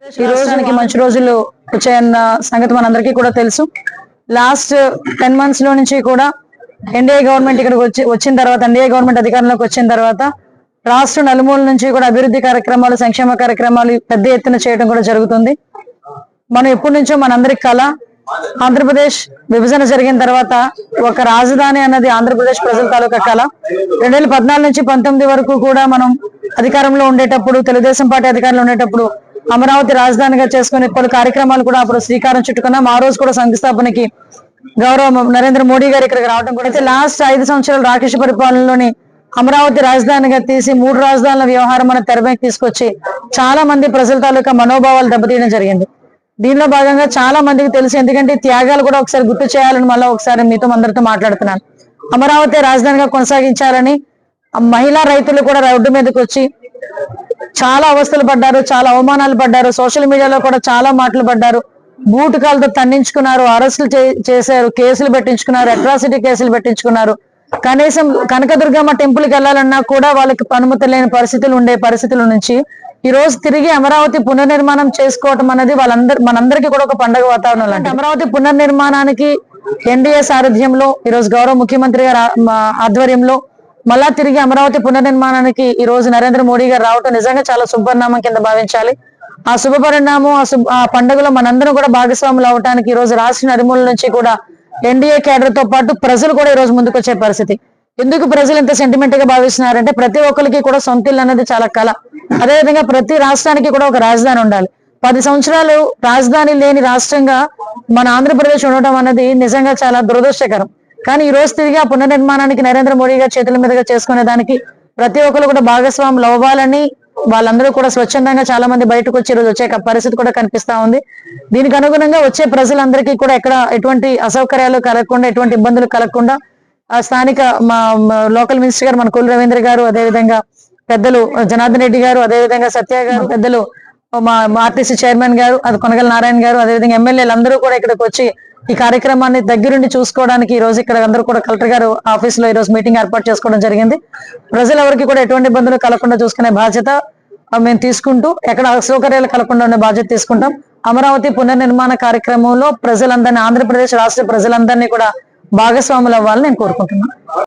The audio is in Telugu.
ఈ రోజుకి మంచి రోజులు వచ్చాయన్న సంగతి మనందరికీ కూడా తెలుసు. లాస్ట్ 10 months లో నుంచి కూడా ఎన్డీఏ గవర్నమెంట్ ఇక్కడికి వచ్చిన తర్వాత, ఎన్డీఏ గవర్నమెంట్ అధికారంలోకి వచ్చిన తర్వాత రాష్ట్ర నలుమూల నుంచి కూడా అభివృద్ధి కార్యక్రమాలు, సంక్షేమ కార్యక్రమాలు పెద్ద ఎత్తున చేయడం కూడా జరుగుతుంది. మనం ఎప్పటి నుంచో మనందరికి కళ, ఆంధ్రప్రదేశ్ విభజన జరిగిన తర్వాత ఒక రాజధాని అన్నది ఆంధ్రప్రదేశ్ ప్రజల తాలూకా కళ. 2014 నుంచి 19 వరకు కూడా మనం అధికారంలో ఉండేటప్పుడు, తెలుగుదేశం పార్టీ అధికారంలో ఉండేటప్పుడు అమరావతి రాజధానిగా చేసుకునే పలు కార్యక్రమాలు కూడా అప్పుడు శ్రీకారం చుట్టుకున్నాం. ఆ రోజు కూడా శంకుస్థాపనకి గౌరవ నరేంద్ర మోడీ గారు ఇక్కడికి రావడం కూడా. అయితే లాస్ట్ 5 సంవత్సరాలు రాకేష్ పరిపాలనలోని అమరావతి రాజధానిగా తీసి 3 రాజధానుల వ్యవహారం మన తెరపైకి తీసుకొచ్చి చాలా మంది ప్రజల తాలూకా మనోభావాలు దెబ్బతీయడం జరిగింది. దీనిలో భాగంగా చాలా మందికి తెలుసు, ఎందుకంటే త్యాగాలు కూడా ఒకసారి గుర్తు చేయాలని మళ్ళీ ఒకసారి మీతో అందరితో మాట్లాడుతున్నాను. అమరావతి రాజధానిగా కొనసాగించాలని మహిళా రైతులు కూడా రోడ్డు మీదకి వచ్చి చాలా అవస్థలు పడ్డారు, చాలా అవమానాలు పడ్డారు. సోషల్ మీడియాలో కూడా చాలా మాటలు పడ్డారు. బూటకాలతో తన్నించుకున్నారు, అరెస్టులు చేశారు, కేసులు పెట్టించుకున్నారు, అట్రాసిటీ కేసులు పెట్టించుకున్నారు. కనీసం కనకదుర్గమ్మ టెంపుల్కి వెళ్ళాలన్నా కూడా వాళ్ళకి అనుమతి లేని పరిస్థితుల నుంచి ఈ రోజు తిరిగి అమరావతి పునర్నిర్మాణం చేసుకోవటం అనేది మనందరికీ కూడా ఒక పండుగ వాతావరణం లాంటి. అమరావతి పునర్నిర్మాణానికి ఎన్డీఏ సారథ్యంలో ఈ రోజు గౌరవ ముఖ్యమంత్రి గారి ఆధ్వర్యంలో మళ్ళా తిరిగి అమరావతి పునర్నిర్మాణానికి ఈ రోజు నరేంద్ర మోడీ గారు రావటం నిజంగా చాలా శుభపరిణామం కింద భావించాలి. ఆ శుభపరిణామం, ఆ పండుగలో మనందరం కూడా భాగస్వాములు అవడానికి ఈ రోజు రాష్ట్ర నలుమూల నుంచి కూడా ఎన్డీఏ కేడర్ తో పాటు ప్రజలు కూడా ఈ రోజు ముందుకు వచ్చే పరిస్థితి. ఎందుకు ప్రజలు ఇంత సెంటిమెంట్ గా భావిస్తున్నారంటే ప్రతి ఒక్కరికి కూడా సొంత ఇల్లు అనేది చాలా కళ. అదేవిధంగా ప్రతి రాష్ట్రానికి కూడా ఒక రాజధాని ఉండాలి. 10 సంవత్సరాలు రాజధాని లేని రాష్ట్రంగా మన ఆంధ్రప్రదేశ్ ఉండటం అనేది నిజంగా చాలా దురదృష్టకరం. కానీ ఈ రోజు తిరిగి ఆ పునర్నిర్మాణానికి నరేంద్ర మోడీ గారి చేతుల మీదుగా చేసుకునే దానికి ప్రతి ఒక్కరు కూడా భాగస్వాములు అవ్వాలని వాళ్ళందరూ కూడా స్వచ్ఛందంగా చాలా మంది బయటకు వచ్చి ఈరోజు వచ్చే పరిస్థితి కూడా కనిపిస్తా ఉంది. దీనికి అనుగుణంగా వచ్చే ప్రజలందరికీ కూడా ఎటువంటి అసౌకర్యాలు కలగకుండా, ఎటువంటి ఇబ్బందులు కలగకుండా స్థానిక మా లోకల్ మినిస్టర్ గారు మన కొల్లు రవీంద్ర గారు, అదేవిధంగా పెద్దలు జనార్దన్ రెడ్డి గారు, అదేవిధంగా సత్య గారు, పెద్దలు మా ఆర్టీసీ చైర్మన్ గారు, అది కొనగల నారాయణ గారు, అదేవిధంగా ఎమ్మెల్యేలు అందరూ కూడా ఇక్కడికి వచ్చి ఈ కార్యక్రమాన్ని దగ్గరుండి చూసుకోవడానికి ఈ రోజు ఇక్కడ అందరూ కూడా కలెక్టర్ గారు ఆఫీస్ లో ఈ రోజు మీటింగ్ ఏర్పాటు చేసుకోవడం జరిగింది. ప్రజలు ఎవరికి కూడా ఎటువంటి ఇబ్బందులు కలగకుండా చూసుకునే బాధ్యత మేము తీసుకుంటూ, ఎక్కడ అసౌకర్యాలు కలగకుండా ఉండే బాధ్యత తీసుకుంటాం. అమరావతి పునర్నిర్మాణ కార్యక్రమంలో ప్రజలందరినీ, ఆంధ్రప్రదేశ్ రాష్ట్ర ప్రజలందరినీ కూడా భాగస్వాములు అవ్వాలని నేను కోరుకుంటున్నాను.